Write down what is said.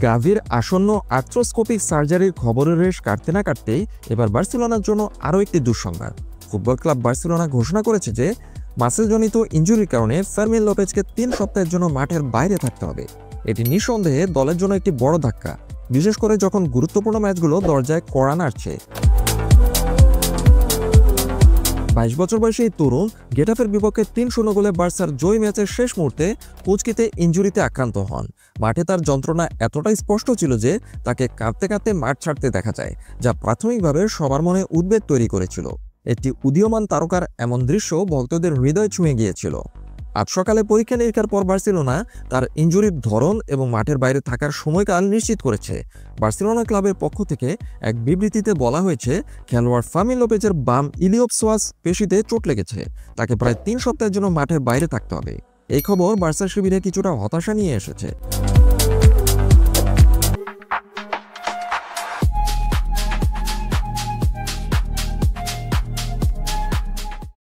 Gvir আসন্ন arthroscopic সার্জারির খবরের রেশ কাটতে না কাটতেই এবার বার্সেলোনার জন্য আরও একটি দুঃসংবাদ। ফুটবল ক্লাব বার্সেলোনা ঘোষণা করেছে যে মাসেলজনিত ইনজুরির কারণে ফার্মিন লোপেজকে 3 সপ্তাহের জন্য মাঠের বাইরে থাকতে হবে। এটি নিঃসন্দেহে দলের জন্য একটি বড় ধাক্কা, বিশেষ করে যখন গুরুত্বপূর্ণ ম্যাচগুলো দরজায় কড়া নাড়ছে। 22 বছর বয়সী এই তরুণ গেটাফের বিপক্ষে 3-0 গোলে বার্সার জয়ী ম্যাচের শেষ মুহূর্তে পুচকিতে ইনজুরিতে আক্রান্ত হন। মাঠে তার যন্ত্রণা এতটাই স্পষ্ট ছিল যে তাকে কাঁদতে কাঁদতে মাঠ ছাড়তে দেখা যায়, যা প্রাথমিকভাবে সবার মনে উদ্বেগ তৈরি করেছিল। একটি উদীয়মান তারকার এমন দৃশ্য ভক্তদের হৃদয় ছুঁয়ে গিয়েছিল। আজ সকালে পরীক্ষা নিরীক্ষার পর বার্সেলোনা তার ইনজুরির ধরন এবং মাঠের বাইরে থাকার সময়কাল নিশ্চিত করেছে। বার্সেলোনা ক্লাবের পক্ষ থেকে এক বিবৃতিতে বলা হয়েছে, খেলোয়াড় ফার্মিন লোপেজের বাম ইলিওপসোয়াস পেশিতে চোট লেগেছে। তাকে প্রায় 3 সপ্তাহের জন্য মাঠের বাইরে থাকতে হবে। এই খবর বার্সার শিবিরে কিছুটা হতাশা নিয়ে এসেছে।